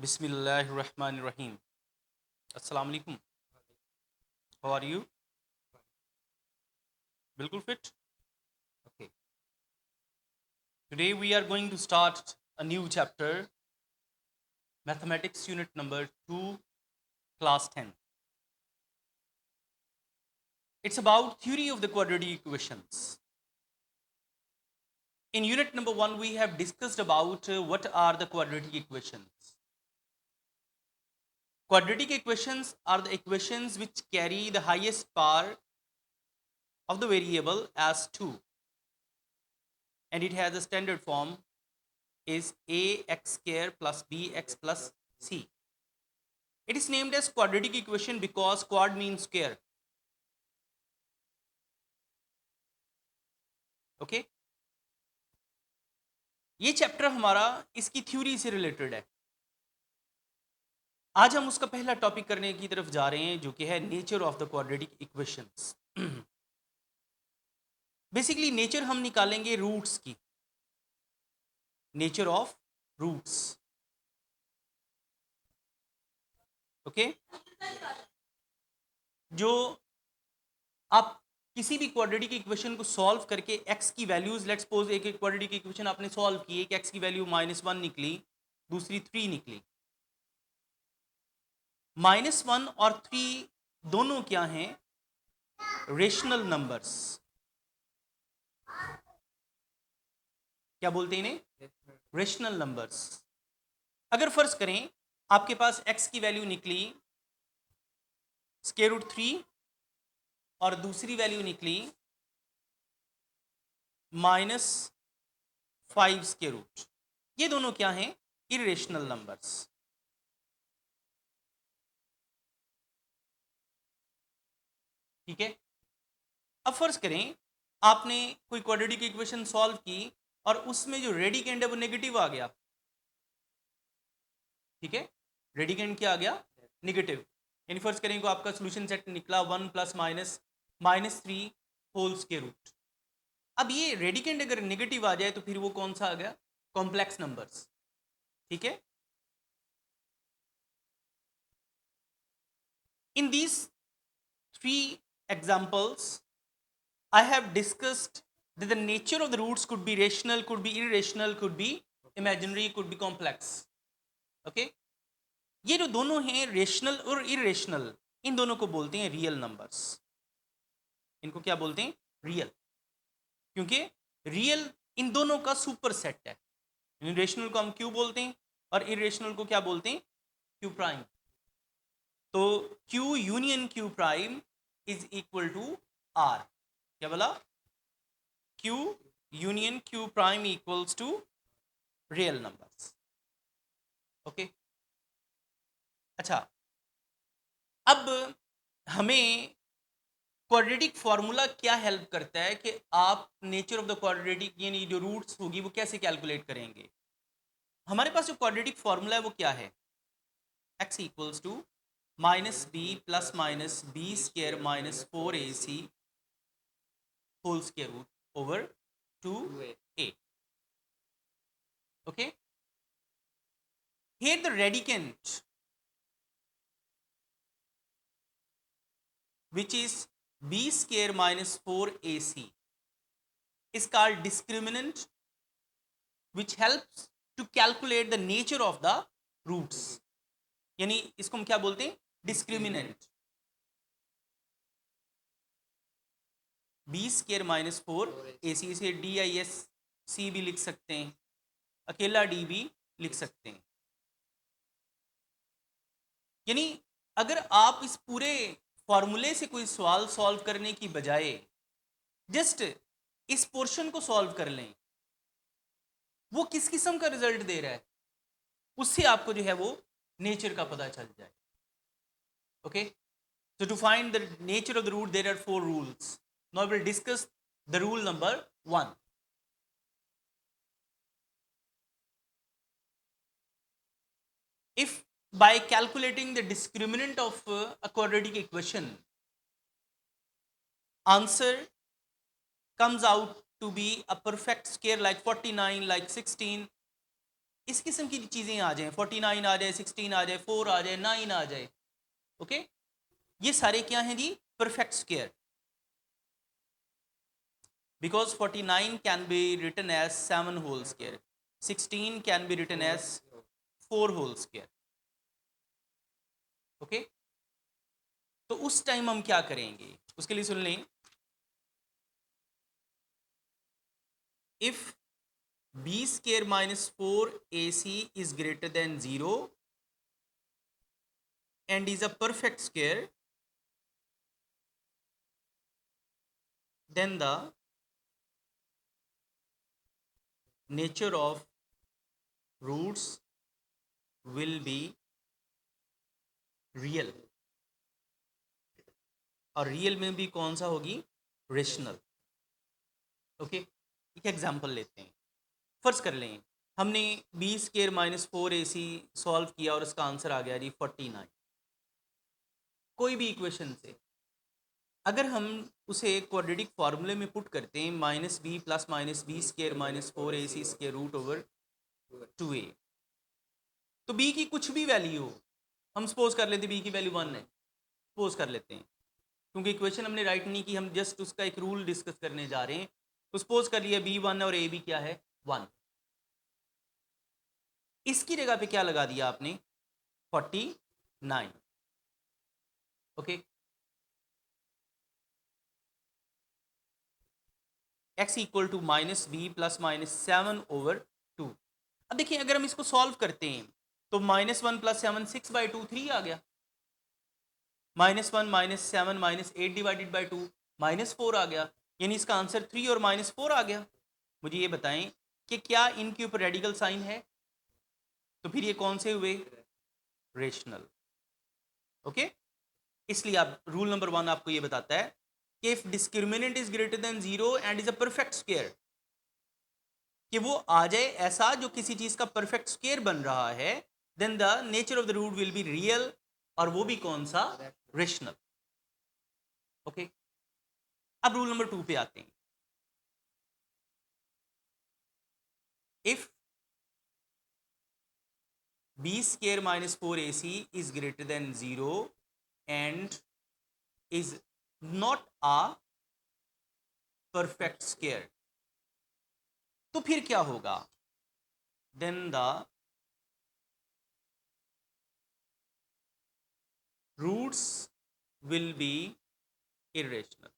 Bismillahirrahmanirrahim. Assalamu alaikum. How are you? Bilkul fit? Okay. Today we are going to start a new chapter, Mathematics Unit number 2, Class 10. It's about theory of the quadratic equations. In unit number 1, we have discussed about what are the quadratic equations. Quadratic equations are the equations which carry the highest power of the variable as 2, and it has a standard form is ax square plus bx plus c. It is named as quadratic equation because quad means square. Okay? ये chapter हमारा इसकी theory से related है. आज हम उसका पहला topic करने की तरफ जा रहे हैं जो कि है nature of the quadratic equations. Basically nature हम निकालेंगे रूट्स की. Nature of roots. ओके? जो आप किसी भी क्वाड्रेटिक इक्वेशन को सॉल्व करके x की वैल्यूज, लेट्स सपोज एक क्वाड्रेटिक इक्वेशन आपने सॉल्व की, एक x की वैल्यू -1 निकली, दूसरी 3 निकली. -1 और 3 दोनों क्या हैं? Rational numbers. क्या बोलते हैं इन्हें? Rational numbers. अगर फर्ज करें आपके पास x की वैल्यू निकली √3 और दूसरी वैल्यू निकली -5 ये दोनों क्या हैं? Irrational numbers. ठीक है? अब फर्ज करें आपने कोई क्वाड्रेटिक इक्वेशन सॉल्व की और उसमें जो रेडिकेंड है वो नेगेटिव आ गया. ठीक है? रेडिकेंड क्या आ गया? नेगेटिव. यानी फर्ज करें को आपका सोल्यूशन सेट निकला 1 + -3 होल स्क्वायर रूट. अब ये रेडिकेंड अगर नेगेटिव आ जाए तो फिर वो कौन सा आ गया? Complex numbers. ठीक है? In these 3 examples I have discussed that the nature of the roots could be rational, could be irrational, could be imaginary, could be complex. Okay? ये जो दोनों हैं रेशनल और इरेशनल, इन दोनों को बोलते हैं रियल नंबर्स. इनको क्या बोलते हैं? रियल. क्योंकि रियल इन दोनों का सुपर सेट है. रेशनल को हम क्यू बोलते हैं और इरेशनल को क्या बोलते हैं? Q prime. तो Q union Q prime is equal to R. क्या बोला? Q union Q prime equals to real numbers. Okay? अच्छा, अब हमें क्वाड्रेटिक फॉर्मूला क्या हेल्प करता है कि आप नेचर ऑफ द क्वाड्रेटिक यानी जो रूट्स होगी वो कैसे कैलकुलेट करेंगे. हमारे पास जो क्वाड्रेटिक फॉर्मूला है वो क्या है? x equals to -b + -b square -4ac whole square root over 2a. okay? Here the radicand, which is b square -4ac, is called discriminant, which helps to calculate the nature of the roots. यानी इसको हम क्या बोलते हैं? Discriminant. b square -4ac, इसे DISC भी लिख सकते हैं, अकेला d भी लिख सकते हैं. यानी अगर आप इस पूरे फॉर्मूले से कोई सवाल सॉल्व करने की बजाय जस्ट इस पोर्शन को सॉल्व कर लें, वो किस किस्म का रिजल्ट दे रहा है, उससे आपको जो है वो नेचर का पता चल जाए. Okay? So to find the nature of the root, there are 4 rules. Now we will discuss the rule number 1. If by calculating the discriminant of a quadratic equation, answer comes out to be a perfect square like 49, like 16, इस किस्म की चीज़ें आ जाएं, 49 आ जाए, 16 आ जाए, 4 आ जाए, 9 आ जाए, okay, ये सारे क्या हैं जी, perfect square, because 49 can be written as 7 whole square, 16 can be written as 4 whole square, okay. तो उस टाइम हम क्या करेंगे, उसके लिए सुन लें, if b square minus 4ac is greater than 0 and is a perfect square, then the nature of roots will be real, और real में भी कौन सा होगी, रेशनल, ओके। एक एग्जांपल लेते हैं, फर्ज कर लें हमने B square minus 4ac solve किया और इसका आंसर आ गया जी 49, कोई भी इक्वेशन से अगर हम उसे क्वाड्रेटिक फार्मूले में पुट करते हैं, minus B square minus 4ac square root over 2a, तो b की कुछ भी वैल्यू हो, हम सपोज कर लेते हैं b की वैल्यू 1 है, सपोज कर लेते हैं, क्योंकि इक्वेशन हमने राइट नहीं की, हम जस्ट उसका एक रूल डिस्कस करने जा रहे हैं, तो सपोज कर लिया b 1 और a भी क्या है 1, इसकी जगह पे क्या लगा दिया आपने 49, okay, x equal to minus B plus minus 7/2। अब देखिए अगर हम इसको सॉल्व करते हैं तो -1 + 7 6/2 3 आ गया, -1 -7 -8 डिवाइडेड बाई 2 -4 आ गया, यानी इसका आंसर 3 और -4 आ गया। मुझे ये बताएं कि क्या इनके ऊपर रेडिकल साइन है, तो फिर ये कौन से हुए, रेशनल, ओके। इसलिए आप रूल नंबर 1 आपको ये बताता है कि if discriminant is greater than 0 and is a perfect square, कि वो आ जाए ऐसा जो किसी चीज का परफेक्ट स्क्वायर बन रहा है, then the nature of the root will be real, और वो भी कौन सा, रेशनल, ओके। अब रूल नंबर 2 पे आते हैं, if b square minus 4ac is greater than 0 and is not a perfect square, तो फिर क्या होगा, then the roots will be irrational,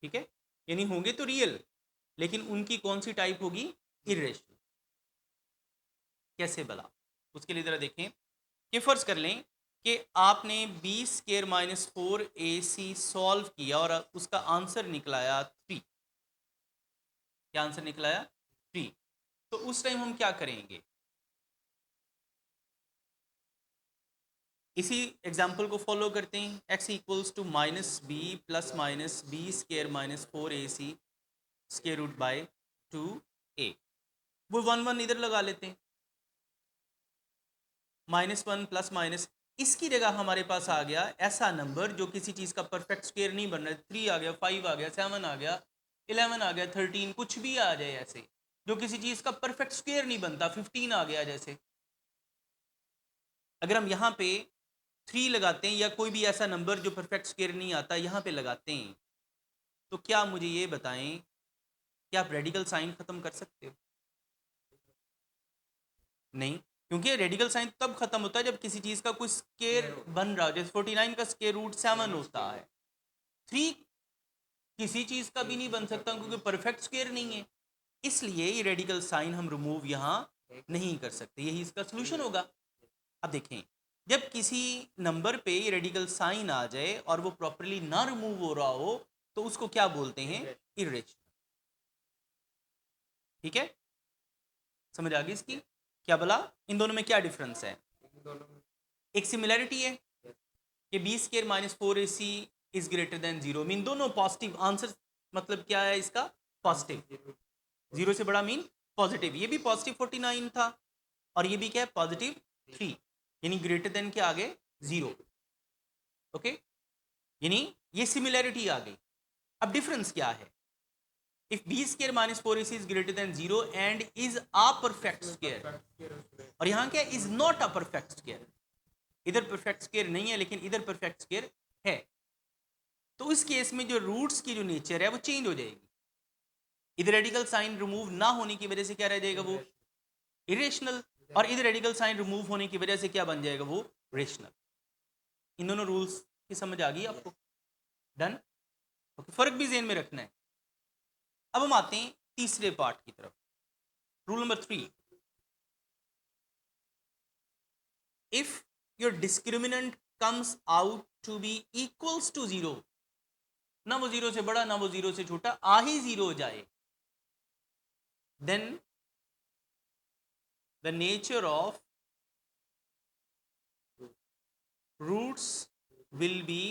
ठीक है, यानी होंगे तो रियल, लेकिन उनकी कौन सी टाइप होगी, इरेशनल। कैसे भला, उसके लिए जरा देखें कि फर्ज कर लें कि आपने b square minus 4ac solve किया और उसका आंसर निकलाया 3, क्या आंसर निकलाया 3, तो उस टाइम हम क्या करेंगे, इसी एग्जाम्पल को फॉलो करते हैं, x equals to minus B plus minus B square minus 4ac square root by 2a, वो 1 इधर लगा लेते हैं, -1 प्लस माइनस, इसकी जगह हमारे पास आ गया ऐसा नंबर जो किसी चीज़ का परफेक्ट स्क्वायर नहीं बन रहा है, 3 आ गया, 5 आ गया, 7 आ गया, 11 आ गया, 13, कुछ भी आ जाए ऐसे जो किसी चीज़ का परफेक्ट स्क्वायर नहीं बनता, 15 आ गया जैसे। अगर हम यहाँ पे 3 लगाते हैं या कोई भी ऐसा नंबर जो परफेक्ट स्क्वायर नहीं आता यहाँ पे लगाते हैं, तो क्या मुझे ये बताएं कि आप रेडिकल साइन खत्म कर सकते हो, नहीं, क्योंकि रेडिकल साइन तब खत्म होता है जब किसी चीज का कोई स्केयर बन रहा हो, जैसे 49 का स्केयर रूट 7 होता है, 3 किसी चीज का भी नहीं बन सकता क्योंकि परफेक्ट स्केयर नहीं है, इसलिए ये रेडिकल साइन हम रिमूव यहाँ नहीं कर सकते, यही इसका सोल्यूशन होगा। अब देखें जब किसी नंबर पे ये रेडिकल साइन आ जाए और वो प्रॉपरली ना रिमूव हो रहा हो तो उसको क्या बोलते हैं, इरेशनल, ठीक है, समझ आ गई इसकी, क्या बोला, इन दोनों में क्या डिफरेंस है, एक सिमिलैरिटी है कि b square minus 4ac is greater than 0, mean दोनों पॉजिटिव आंसर, मतलब क्या है इसका, पॉजिटिव, 0 से बड़ा मीन पॉजिटिव, ये भी पॉजिटिव 49 था और ये भी क्या है पॉजिटिव 3, यानी ग्रेटर देन के आगे 0, ओके, यानी ये सिमिलैरिटी आ गई। अब डिफरेंस क्या है, if b square minus 4ac is greater than 0 and is a perfect square, और यहाँ क्या is not a perfect square, इधर परफेक्ट स्केयर नहीं है लेकिन इधर परफेक्ट स्केयर है, तो इस केस में जो रूट्स की जो नेचर है वो चेंज हो जाएगी। इधर रेडिकल साइन रिमूव ना होने की वजह से क्या रह जाएगा, वो इरेशनल, और इधर रेडिकल साइन रिमूव होने की वजह से क्या बन जाएगा, वो रेशनल। इन दोनों रूल्स की समझ आ गई आपको? डन। ओके, फर्क भी जेन में रखना है। अब हम आते हैं तीसरे पार्ट की तरफ। Rule number 3, if your discriminant comes out to be equals to 0, ना वो 0 से बड़ा ना वो 0 से छोटा, आ ही 0 हो जाए, then the nature of roots will be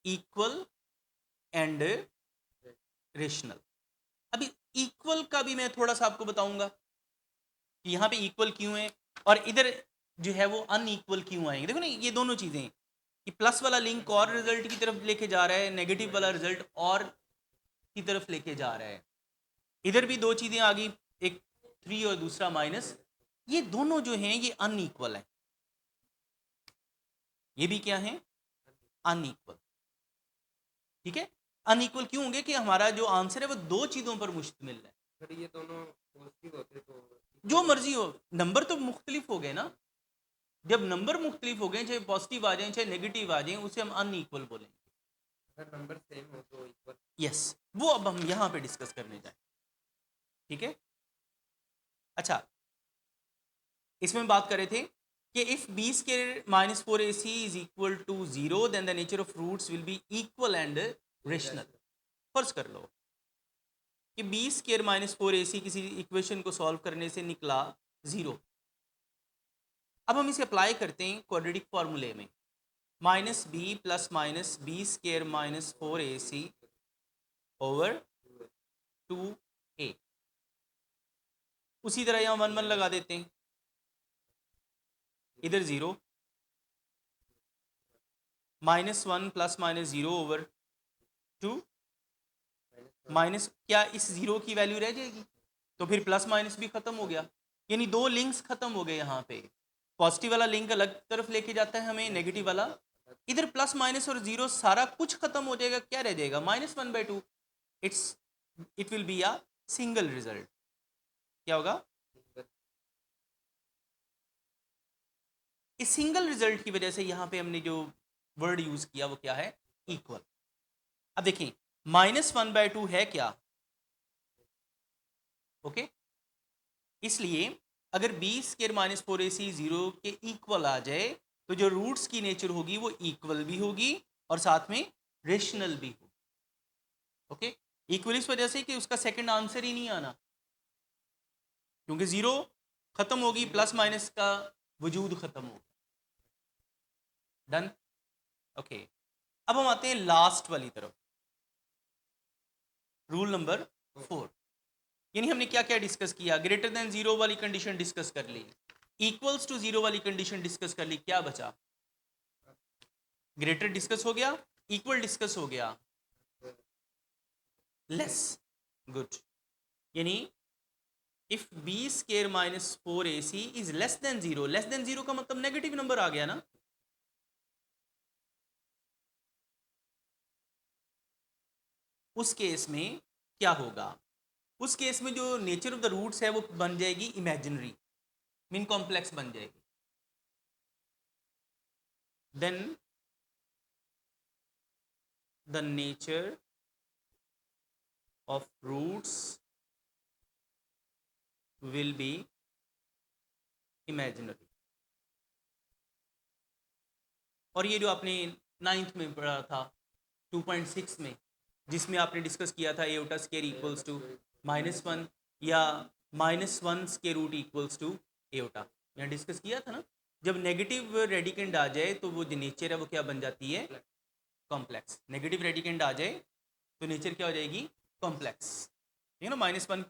equal and rational। अभी इक्वल का भी मैं थोड़ा सा आपको बताऊंगा कि यहाँ पे इक्वल क्यों है और इधर जो है वो अनइक्वल क्यों आएंगे। देखो ना, ये दोनों चीजें कि प्लस वाला लिंक और रिजल्ट की तरफ लेके जा रहा है, नेगेटिव वाला रिजल्ट और की तरफ लेके जा रहा है। इधर भी दो चीजें आ गई, एक 3 और दूसरा माइनस, ये दोनों जो हैं ये अनइक्वल है, ये भी क्या है, अनइक्वल। ठीक है, अनइक्वल क्यों होंगे कि हमारा जो आंसर है वो दो चीजों पर मुश्तमिल है। सर ये दोनों पॉजिटिव होते तो जो मर्जी हो, नंबर तो मुख्तलिफ हो गए ना, जब नंबर मुख्तलिफ हो गए, चाहे पॉजिटिव आ जाए चाहे नेगेटिव आ जाए, उसे हम अनइक्वल बोलेंगे। सर नंबर सेम हो तो इक्वल। यस, वो अब हम यहाँ पे डिस्कस करने जाए। ठीक है, अच्छा, इसमें बात कर रहे थे कि if b square minus 4ac is equal to 0 then the nature of roots will be equal and rational. फर्ज कर लो कि बी स्केयर माइनस 4ac किसी इक्वेशन को सॉल्व करने से निकला 0। अब हम इसे अप्लाई करते हैं क्वाड्रेटिक फॉर्मूले में, minus B plus minus B square minus 4ac over 2a। उसी तरह यहाँ 1 1 लगा देते हैं, इधर 0, -1 प्लस माइनस 0 ओवर 2, माइनस क्या इस 0 की वैल्यू रह जाएगी, तो फिर प्लस माइनस भी खत्म हो गया, यानी दो लिंक्स खत्म हो गए। यहाँ पे पॉजिटिव वाला लिंक अलग तरफ लेके जाता है हमें, नेगेटिव वाला इधर, प्लस माइनस और 0 सारा कुछ खत्म हो जाएगा, क्या रह जाएगा, -1/2। It will be a single result. क्या होगा, इस सिंगल रिजल्ट की वजह से यहाँ पे हमने जो वर्ड यूज किया वो क्या है, इक्वल। अब देखिए -1/2 है क्या, ओके, इसलिए अगर बी स्केयर माइनस 4ac 0 के इक्वल आ जाए तो जो रूट्स की नेचर होगी वो इक्वल भी होगी और साथ में रेशनल भी होगी। ओके, इक्वल इस वजह से कि उसका सेकंड आंसर ही नहीं आना, क्योंकि 0 खत्म होगी, प्लस माइनस का वजूद खत्म होगा। डन। ओके, अब हम आते हैं लास्ट वाली तरफ, रूल नंबर 4। यानी हमने क्या क्या डिस्कस किया, ग्रेटर देन 0 वाली कंडीशन डिस्कस कर ली, इक्वल्स टू 0 वाली कंडीशन डिस्कस कर ली, क्या बचा, ग्रेटर डिस्कस हो गया, इक्वल डिस्कस हो गया, लेस। गुड, यानी if b square minus 4ac is less than 0, less than 0 का मतलब नेगेटिव नंबर आ गया ना, उस केस में क्या होगा, उस केस में जो नेचर ऑफ द रूट्स है वो बन जाएगी इमेजिनरी, मीन कॉम्प्लेक्स बन जाएगी। Then the nature of roots will be imaginary। और ये जो आपने 9th में पढ़ा था 2.6 में, जिसमें आपने डिस्कस किया था एओटा स्केयर इक्वल्स टू -1 या -1 square root equals to iota, यहाँ डिस्कस किया था ना, जब नेगेटिव रेडिकेंड आ जाए तो वो जो नेचर है वो क्या बन जाती है, कॉम्प्लेक्स। नेगेटिव रेडिकेंड आ जाए तो नेचर क्या हो जाएगी, कॉम्प्लेक्स। ठीक है ना, -1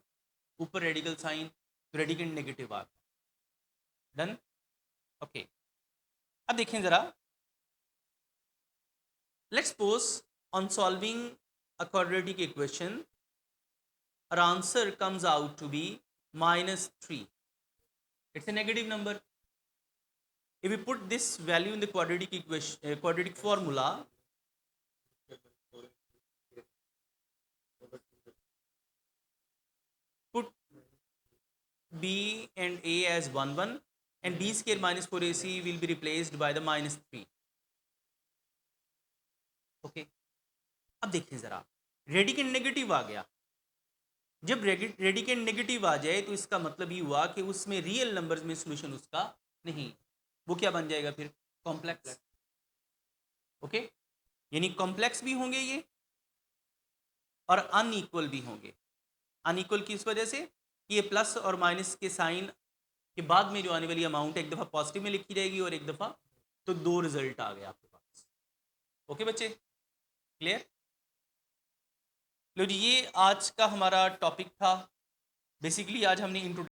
ऊपर रेडिकल साइन तो रेडिकेंड नेगेटिव आ गया। डन। ओके, अब देखें जरा, let's suppose on solving a quadratic equation, our answer comes out to be -3. It's a negative number. If we put this value in the quadratic equation, quadratic formula, put b and a as 1 1 and b square minus 4ac will be replaced by the -3. Okay अब देखिए ज़रा, radicand negative आ गया. जब radicand negative आ जाए तो इसका मतलब ये हुआ कि उसमें रियल नंबर्स में सोल्यूशन उसका नहीं, वो क्या बन जाएगा फिर? कॉम्प्लेक्स. ओके, यानी कॉम्प्लेक्स भी होंगे ये और अनइक्वल भी होंगे. अनइक्वल किस वजह से? कि ये प्लस और माइनस के साइन के बाद में जो आने वाली अमाउंट एक दफ़ा पॉजिटिव में लिखी जाएगी और एक दफ़ा, तो दो रिजल्ट आ गए आपके पास. ओके बच्चे, क्लियर? लो जी, ये आज का हमारा टॉपिक था. बेसिकली आज हमने